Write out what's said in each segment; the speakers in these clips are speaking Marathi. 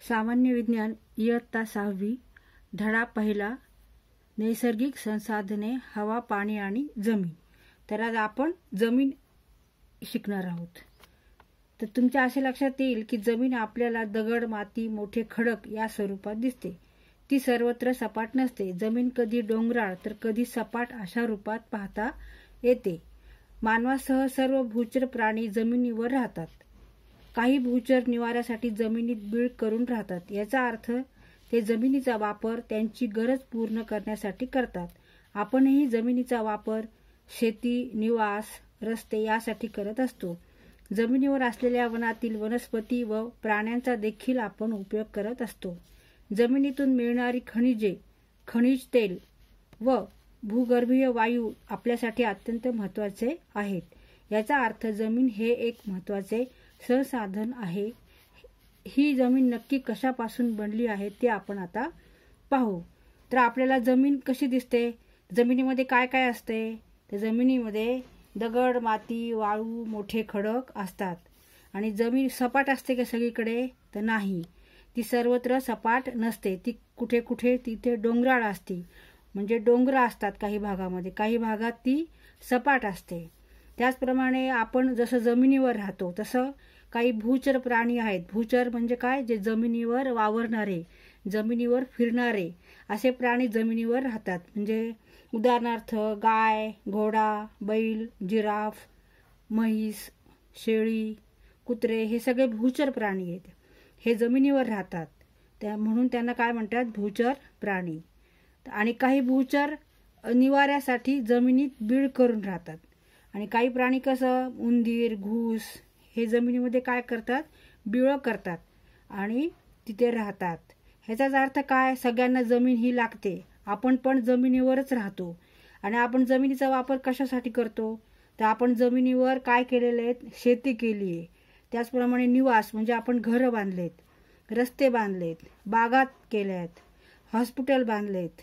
सामान्य विज्ञान इयत्ता 6वी धडा पहिला नैसर्गिक संसाधने हवा पाणी आणि जमीन। तर आज आपण जमीन शिकणार आहोत। तर तुमच्या असे लक्षात येईल की जमीन आपल्याला दगड माती मोठे खडक या स्वरूपात दिसते। ती सर्वत्र सपाट नसते। जमीन कधी डोंगराळ तर कधी सपाट अशा रूपात पाहता येते। मानवासह सर्व भूचर प्राणी जमिनीवर राहतात। काही भूचर निवाऱ्यासाठी जमिनीत बीळ करून राहतात। याचा अर्थ ते जमिनीचा वापर त्यांची गरज पूर्ण करण्यासाठी करतात। आपणही जमिनीचा वापर शेती निवास रस्ते यासाठी करत असतो। जमिनीवर असलेल्या वनातील वनस्पती व प्राण्यांचा देखील आपण उपयोग करत असतो। जमिनीतून मिळणारी खनिजे खनिज तेल व भूगर्भीय वायू आपल्यासाठी अत्यंत महत्त्वाचे आहेत। याचा अर्थ जमीन हे एक महत्त्वाचे संसाधन आहे। ही जमीन नक्की कशापासून बनली आहे ते आपण आता पाहू। तर आपल्याला जमीन कशी दिसते, जमिनीमध्ये काय काय असते, तर जमिनीमध्ये दगड माती वाळू मोठे खडक असतात। आणि जमीन सपाट असते का सगळीकडे, तर नाही, ती सर्वत्र सपाट नसते। ती कुठे कुठे तिथे डोंगराळ असते, म्हणजे डोंगर असतात काही भागामध्ये, काही भागात ती सपाट असते। त्याचप्रमाणे आपण जसं जमिनीवर राहतो तसं काही भूचर प्राणी आहेत। भूचर म्हणजे काय, जे जमिनीवर वावरणारे जमिनीवर फिरणारे असे प्राणी जमिनीवर राहतात। म्हणजे उदाहरणार्थ गाय घोडा बैल जिराफ म्हैस शेळी कुत्रे हे सगळे भूचर प्राणी आहेत। हे जमिनीवर राहतात, म्हणून त्यांना काय म्हणतात, भूचर प्राणी। आणि काही भूचर निवाऱ्यासाठी जमिनीत बीळ करून राहतात। आणि काही प्राणी कसं उंदीर घूस हे जमिनीमध्ये काय करतात, बिळं करतात आणि तिथे राहतात। ह्याचाच अर्थ काय, सगळ्यांना जमीन ही लागते। आपण पण जमिनीवरच राहतो। आणि आपण जमिनीचा वापर कशासाठी करतो, तर आपण जमिनीवर काय केलेले आहेत, शेती केली आहे। त्याचप्रमाणे निवास म्हणजे आपण घरं बांधलेत, रस्ते बांधलेत, बागात केल्यात, हॉस्पिटल बांधलेत,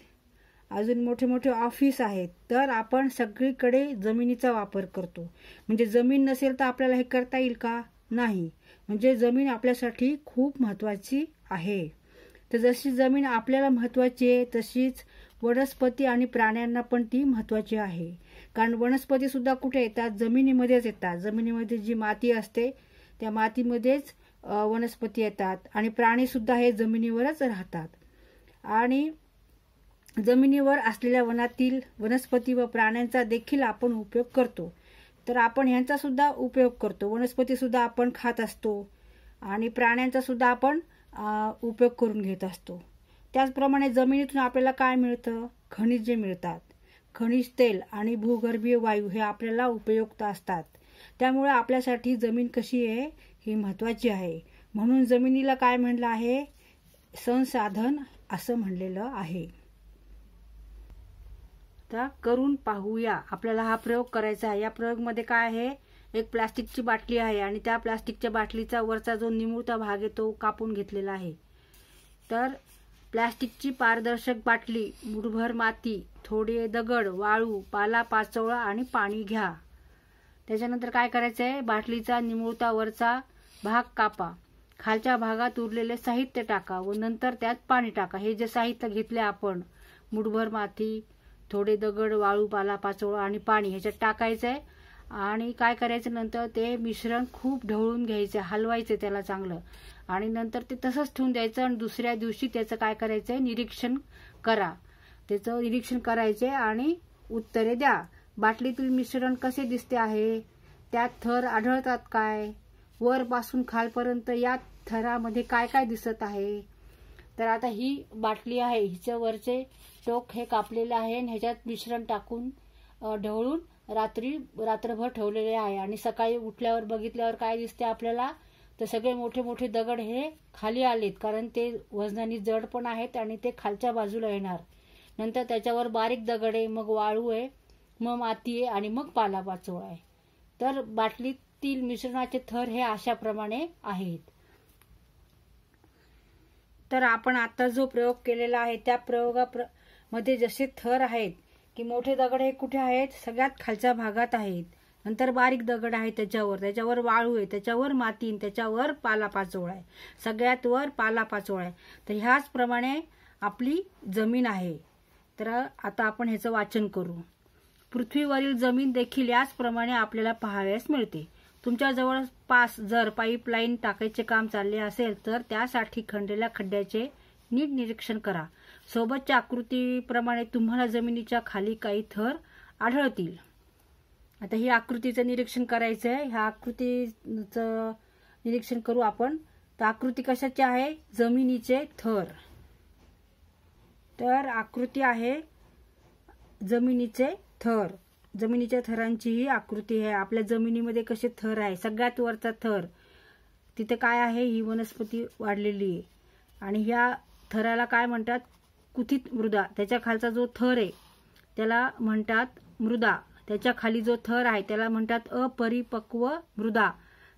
अजून मोठे मोठे ऑफिस आहेत। तर आपण सगळीकडे जमिनीचा वापर करतो। म्हणजे जमीन नसेल तर आपल्याला हे करता येईल का, नाही। म्हणजे जमीन आपल्यासाठी खूप महत्त्वाची आहे। तर जशी जमीन आपल्याला महत्त्वाची आहे तशीच वनस्पती आणि प्राण्यांना पण ती महत्त्वाची आहे। कारण वनस्पती सुद्धा कुठे येतात, जमिनीमध्येच येतात। जमिनीमध्ये जी माती असते त्या मातीमध्येच वनस्पती येतात। आणि प्राणी सुद्धा हे जमिनीवरच राहतात। आणि जमिनीवर असलेल्या वनातील वनस्पती व प्राण्यांचा देखील आपण उपयोग करतो। तर आपण ह्यांचा सुद्धा उपयोग करतो। वनस्पती सुद्धा आपण खात असतो आणि प्राण्यांचा सुद्धा आपण उपयोग करून घेत असतो। त्याचप्रमाणे जमिनीतून आपल्याला काय मिळतं, खनिजे मिळतात। खनिज तेल आणि भूगर्भीय वायू हे आपल्याला उपयुक्त असतात। त्यामुळे आपल्यासाठी जमीन कशी आहे, ही महत्त्वाची आहे। म्हणून जमिनीला काय म्हणलं आहे, संसाधन असं म्हणलेलं आहे। आता करून पाहूया। आपल्याला हा प्रयोग करायचा आहे। या प्रयोगमध्ये काय आहे, एक प्लास्टिकची बाटली आहे आणि त्या प्लास्टिकच्या बाटलीचा वरचा जो निमुळता भाग आहे तो कापून घेतलेला आहे। तर प्लास्टिकची पारदर्शक बाटली, मुठभर माती, थोडे दगड वाळू पालापाचोळा आणि पाणी घ्या। त्याच्यानंतर काय करायचं आहे, बाटलीचा निमुळता वरचा भाग कापा, खालच्या भागात उरलेले साहित्य टाका व नंतर त्यात पाणी टाका। हे जे साहित्य घेतले आपण, मुठभर माती थोडे दगड वाळू पालापाचोळा आणि पाणी ह्याच्यात टाकायचं आहे। आणि काय करायचं, नंतर ते मिश्रण खूप ढवळून घ्यायचं, हलवायचं त्याला चांगलं। आणि नंतर ते तसंच ठेवून द्यायचं आणि दुसऱ्या दिवशी त्याचं काय करायचं आहे, निरीक्षण करा। त्याचं निरीक्षण करायचे आणि उत्तरे द्या। बाटलीतील मिश्रण कसे दिसते आहे, त्यात थर आढळतात काय, वरपासून खालपर्यंत या थरामध्ये काय काय दिसत आहे। तर आता ही बाटली आहे, हिच्या वरचे टोक हे कापलेले आहे आणि ह्याच्यात मिश्रण टाकून ढवळून रात्रभर ठेवलेले आहे। आणि सकाळी उठल्यावर बघितल्यावर काय दिसते आपल्याला, तर सगळे मोठे मोठे दगड हे खाली आलेत, कारण ते वजनाने जड पण आहेत आणि ते खालच्या बाजूला येणार। नंतर त्याच्यावर बारीक दगड आहे, मग वाळू आहे, मग माती आहे आणि मग पालापाचोळा आहे। तर बाटलीतील मिश्रणाचे थर हे अशा प्रमाणे आहेत। तर आपण आता जो प्रयोग केलेला आहे त्या प्रयोगामध्ये जसे थर आहेत की मोठे दगड हे कुठे आहेत, सगळ्यात खालच्या भागात आहेत, नंतर बारीक दगड आहे त्याच्यावर वाळू आहे, त्याच्यावर माती, त्याच्यावर पालापाचोळा आहे, सगळ्यात वर पालापाचोळा आहे. तर ह्याचप्रमाणे आपली जमीन आहे. तर आता आपण ह्याचं वाचन करू. पृथ्वीवरील जमीन देखील याचप्रमाणे आपल्याला पाहावयास मिळते. तुमच्या जवळपास जर पाईपलाईन टाकायचे काम चालले असेल तर त्यासाठी खणलेल्या खड्ड्याचे नीट निरीक्षण करा. सोबतच्या आकृतीप्रमाणे तुम्हाला जमिनीच्या खाली काही थर आढळतील. आता ही आकृतीचं निरीक्षण करायचं आहे. ह्या आकृतीचं निरीक्षण करू आपण. तर आकृती कशाची आहे? जमिनीचे थर. तर आकृती आहे जमिनीचे थर. जमिनीच्या थरांची ही आकृती आहे. आपल्या जमिनीमध्ये कसे थर आहे, सगळ्यात वरचा थर तिथे काय आहे? ही वनस्पती वाढलेली आहे. आणि ह्या थराला काय म्हणतात? कुथित मृदा. त्याच्या खालचा जो थर आहे त्याला म्हणतात मृदा. त्याच्या खाली जो थर आहे त्याला म्हणतात अपरिपक्व मृदा.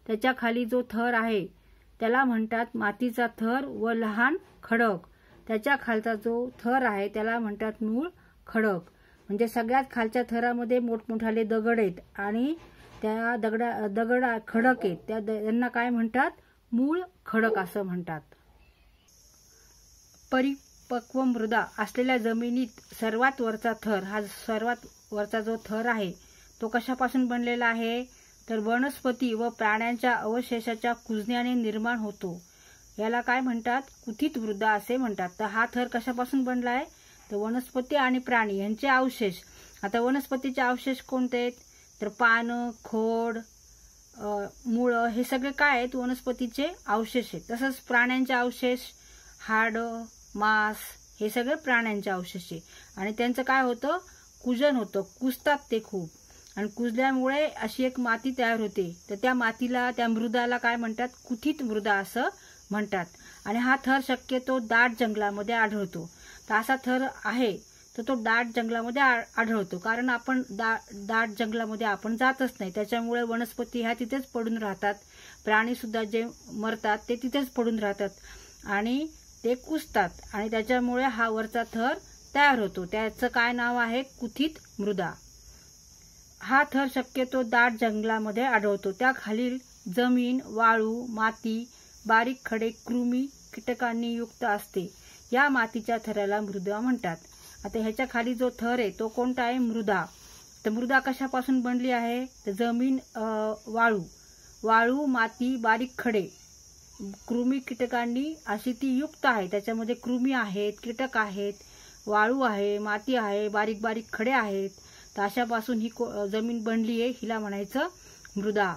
त्याच्या खाली जो थर आहे त्याला म्हणतात मातीचा थर व लहान खडक. त्याच्या खालचा जो थर आहे त्याला म्हणतात मूळ खडक. म्हणजे सगळ्यात खालच्या थरामध्ये मोठमोठाले दगड आहेत आणि त्या दगड खडक आहेत, त्यांना काय म्हणतात? मूळ खडक असं म्हणतात. परिपक्व मृदा असलेल्या जमिनीत सर्वात वरचा थर, हा सर्वात वरचा जो थर आहे तो कशापासून बनलेला आहे? तर वनस्पती व प्राण्यांच्या अवशेषाच्या कुजण्याने निर्माण होतो. याला काय म्हणतात? कुथित मृदा असे म्हणतात. तर हा थर कशापासून बनला आहे? तर वनस्पती आणि प्राणी यांचे अवशेष. आता वनस्पतीचे अवशेष कोणते आहेत? तर पानं, खोड, मुळं हे सगळे काय आहेत? वनस्पतीचे अवशेष आहेत. तसंच प्राण्यांचे अवशेष, हाडं, मांस हे सगळे प्राण्यांचे अवशेष आहे. आणि त्यांचं काय होतं? कुजन होतं, कुजतात ते खूप. आणि कुजल्यामुळे अशी एक माती तयार होते. तर त्या मातीला, त्या मृदाला काय म्हणतात? कुथित मृदा असं म्हणतात. आणि हा थर शक्यतो दाट जंगलामध्ये आढळतो. तर असा थर आहे तर तो दाट जंगलामध्ये आढळतो. कारण आपण दाट जंगलामध्ये आपण जातच नाही. त्याच्यामुळे वनस्पती ह्या तिथेच पडून राहतात. प्राणी सुद्धा जे मरतात ते तिथेच पडून राहतात आणि ते कुजतात. आणि त्याच्यामुळे हा वरचा थर तयार होतो. त्याचं काय नाव आहे? कुथित मृदा. हा थर शक्यतो दाट जंगलामध्ये आढळतो. त्याखालील जमीन वाळू, माती, बारीक खडे, कृमी, कीटकांनी युक्त असते. या मातीच्या थराला मृदा म्हणतात. आता ह्याच्या खाली जो थर आहे तो कोणता आहे? मृदा. तर मृदा कशापासून बनली आहे? तर जमीन, वाळू, माती, बारीक खडे, कृमी, कीटकांनी अशी ती युक्त आहे. त्याच्यामध्ये कृमी आहेत, कीटक आहेत, वाळू आहे, माती आहे, बारीक बारीक खडे आहेत. तर अशापासून ही जमीन बनली आहे, हिला म्हणायचं मृदा.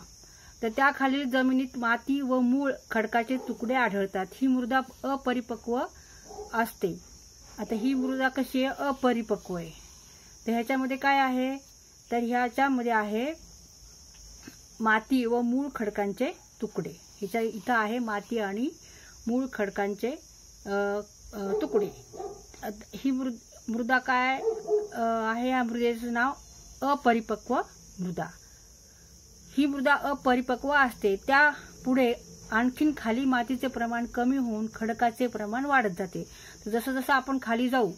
तर त्याखालील जमिनीत माती व मूळ खडकाचे तुकडे आढळतात. ही मृदा अपरिपक्व असते. आता ही मृदा कशी आहे? अपरिपक्व आहे. तर ह्याच्यामध्ये काय आहे? तर ह्याच्यामध्ये आहे माती व मूळ खडकांचे तुकडे. इथं आहे माती आणि मूळ खडकांचे तुकडे. ही मृदा काय आहे? या मृदेचं नाव अपरिपक्व मृदा. ही मृदा अपरिपक्व असते. त्या पुढे आणखीन खाली मातीचे प्रमाण कमी होऊन खडकाचे प्रमाण वाढत जाते. जसं जसं आपण खाली जाऊ,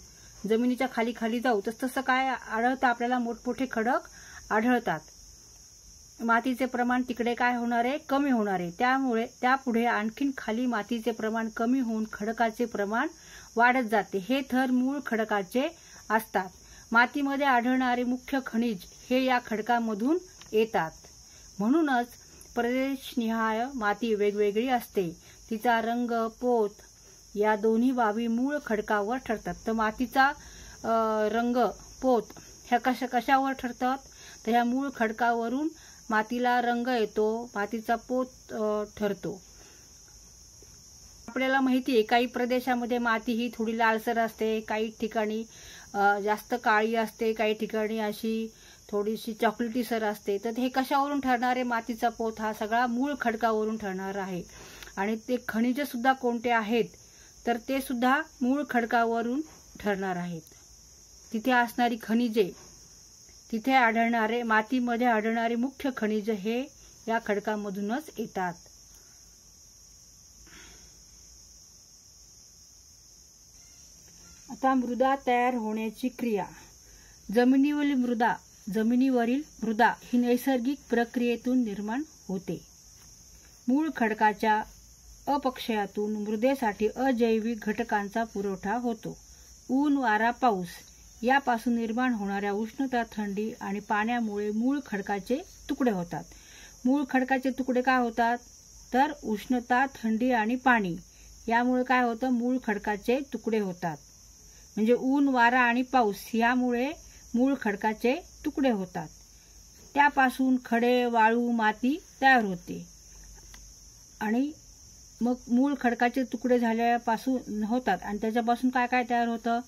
जमिनीच्या खाली जाऊ, तसं काय आढळतं? आपल्याला मोठमोठे खडक आढळतात. मातीचे प्रमाण तिकडे काय होणार आहे? कमी होणार आहे. त्यामुळे त्यापुढे आणखीन खाली मातीचे प्रमाण कमी होऊन खडकाचे प्रमाण वाढत जाते. हे थर मूळ खडकाचे असतात. मातीमध्ये आढळणारे मुख्य खनिज हे या खडकामधून येतात. म्हणूनच प्रदेशनिहाय माती वेगवेगळी असते. तिचा रंग, पोत या दोन्ही बाबी मूळ खडकावर ठरतात. तर मातीचा रंग, पोत ह्या कशावर ठरतात? तर ह्या मूळ खडकावरून मातीला रंग येतो, मातीचा पोत ठरतो. आपल्याला माहिती आहे काही प्रदेशामध्ये माती ही थोडी लालसर असते, काही ठिकाणी जास्त काळी असते, काही ठिकाणी अशी थोडीशी चॉकलेटीसर असते. तर हे कशावरून ठरणार आहे? मातीचा पोत हा सगळा मूळ खडकावरून ठरणार आहे. आणि ते खनिज सुद्धा कोणते आहेत? तर ते सुद्धा मूळ खडकावरून ठरणार आहेत. तिथे असणारी खनिजे, तिथे आढळणारे, मातीमध्ये आढळणारे मुख्य खनिज हे या खडकामधूनच येतात. आता मृदा तयार होण्याची क्रिया. जमिनीवरील मृदा जमिनीवरील मृदा ही नैसर्गिक प्रक्रियेतून निर्माण होते. मूळ खडकाच्या अपक्षयातून मृदेसाठी अजैविक घटकांचा पुरवठा होतो. ऊन, वारा, पाऊस यापासून निर्माण होणाऱ्या उष्णता, थंडी आणि पाण्यामुळे मूळ खडकाचे तुकडे होतात. मूळ खडकाचे तुकडे काय होतात? तर उष्णता, थंडी आणि पाणी यामुळे काय होतं? मूळ खडकाचे तुकडे होतात. म्हणजे ऊन, वारा आणि पाऊस यामुळे मूळ खडकाचे तुकडे होतात. त्यापासून खडे, वाळू, माती तयार होते आणि मग मूळ खडकाचे तुकडे झाल्यापासून होतात आणि त्याच्यापासून काय काय तयार होतं?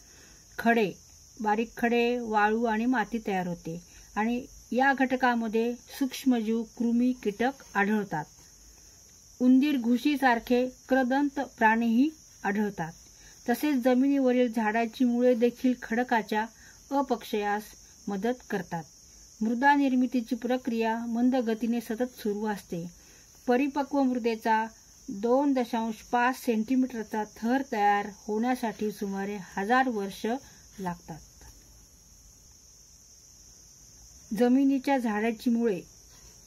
खडे, बारीक खडे, वाळू आणि माती तयार होते. आणि या घटकामध्ये सूक्ष्मजीव, कृमी, कीटक आढळतात. उंदीर, घुशीसारखे क्रदंत प्राणीही आढळतात. तसेच जमिनीवरील झाडाची मुळे देखील खडकाच्या अपक्षयास मदत करतात. मृदा निर्मितीची प्रक्रिया मंद गतीने सतत सुरू असते. परिपक्व मृदेचा 2.5 सेंटीमीटरचा थर तयार होण्यासाठी सुमारे 1000 वर्ष लागतात. जमिनीच्या झाडाची मुळे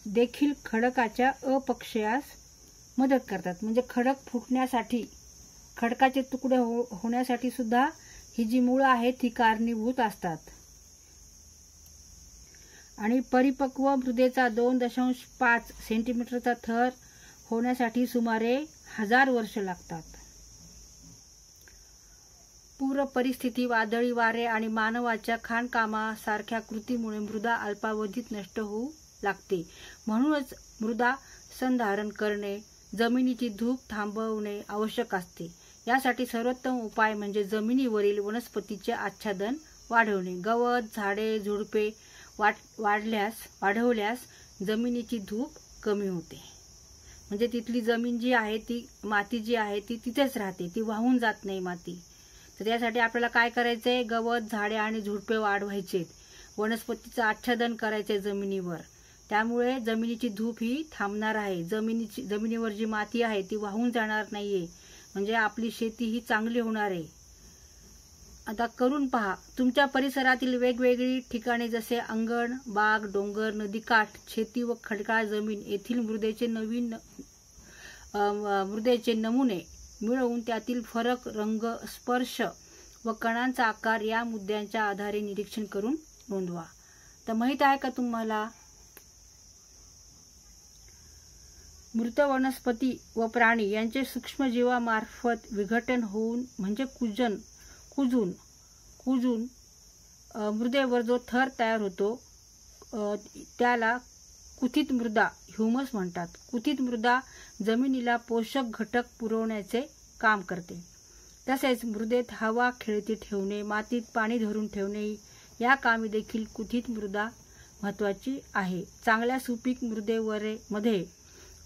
देखील खडकाच्या अपक्षयास मदत करतात. म्हणजे खडक फुटण्यासाठी, खडकाचे तुकडे होण्यासाठी सुद्धा ही जी मुळं आहेत ती कारणीभूत असतात. आणि परिपक्व मृदेचा 2.5 सेंटीमीटरचा थर होण्यासाठी सुमारे 1000 वर्ष लागतात. पूर परिस्थिती, वादळी वारे आणि मानवाच्या खाणकामासारख्या कृतीमुळे मृदा अल्पावधीत नष्ट होऊ लागते. म्हणूनच मृदा संधारण करणे, जमिनीची धूप थांबवणे आवश्यक असते. यासाठी सर्वोत्तम उपाय म्हणजे जमिनीवरील वनस्पतीचे आच्छादन वाढवणे. गवत, झाडे, झुडपे वाढवल्यास जमिनीची धूप कमी होते. म्हणजे तिथली जमीन जी आहे ती, माती जी आहे ती तिथेच राहते, ती वाहून जात नाही माती. तर यासाठी आपल्याला काय करायचंय? गवत, झाडे आणि झुडपे वाढवायचेत. वनस्पतीचं आच्छादन करायचंय जमिनीवर. त्यामुळे जमिनीची धूप ही थांबणार आहे. जमिनीवर जी माती आहे ती वाहून जाणार नाहीये. म्हणजे आपली शेती ही चांगली होणार आहे. आता करून पहा. तुमच्या परिसरातील वेगवेगळी ठिकाणे जसे अंगण, बाग, डोंगर, नदीकाठ, शेती व खडकाळ जमीन येथील मृदेचे नमुने मिळवून त्यातील फरक, रंग, स्पर्श व कणांचा आकार या मुद्द्यांच्या आधारे निरीक्षण करून नोंदवा. तर माहित आहे का तुम्हाला? मृत वनस्पती व प्राणी यांचे सूक्ष्मजीवामार्फत विघटन होऊन म्हणजे कुजून मृदेवर जो थर तयार होतो त्याला कुथित मृदा, ह्युमस म्हणतात. कुथित मृदा जमिनीला पोषक घटक पुरवण्याचे काम करते. तसेच मृदेत हवा खेळती ठेवणे, मातीत पाणी धरून ठेवणे या कामी देखील कुथित मृदा महत्वाची आहे. चांगल्या सुपीक मृदेमध्ये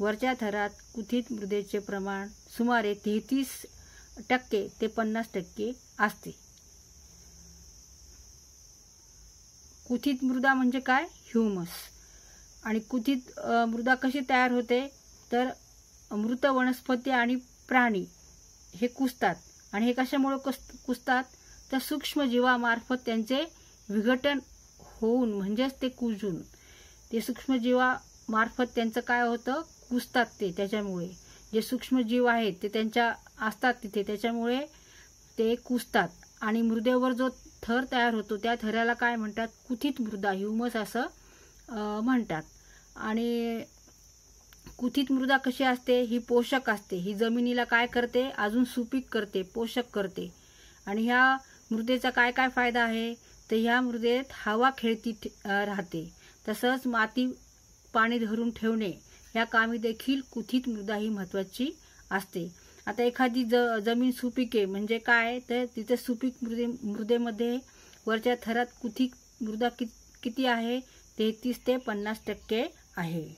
वरच्या थरात कुथित मृदेचे प्रमाण सुमारे 33% ते 50% असते. कुथित मृदा म्हणजे काय? ह्युमस. आणि कुथित मृदा कशी तयार होते? तर मृत वनस्पती आणि प्राणी हे कुजतात. आणि हे कशामुळे कुजतात? तर सूक्ष्मजीवामार्फत त्यांचे विघटन होऊन म्हणजेच ते कुजून, ते सूक्ष्मजीवामार्फत त्यांचं काय होतं? कुजतात ते. त्याच्यामुळे जे सूक्ष्मजीव आहेत ते त्यांच्या असतात तिथे, त्याच्यामुळे ते कुजतात. आणि मृदेवर जो थर तयार होतो त्या थराला काय म्हणतात? कुथित मृदा, ह्युमस असं म्हणतात. आणि कुथित मृदा कशी असते? ही पोषक असते. ही जमिनीला काय करते? अजून सुपीक करते, पोषक करते. आणि ह्या मृदेचा काय काय फायदा आहे? तर ह्या मृदेत हवा खेळती राहते. तसंच माती, पाणी धरून ठेवणे या कामी देखील कुथित मृदा ही महत्वाची असते. आता एखादी जमीन सुपीक आहे म्हणजे काय? तर तिथे सुपीक मृदेमध्ये वरच्या थरात कुथित मृदा किती आहे? 33 ते 50% आहे.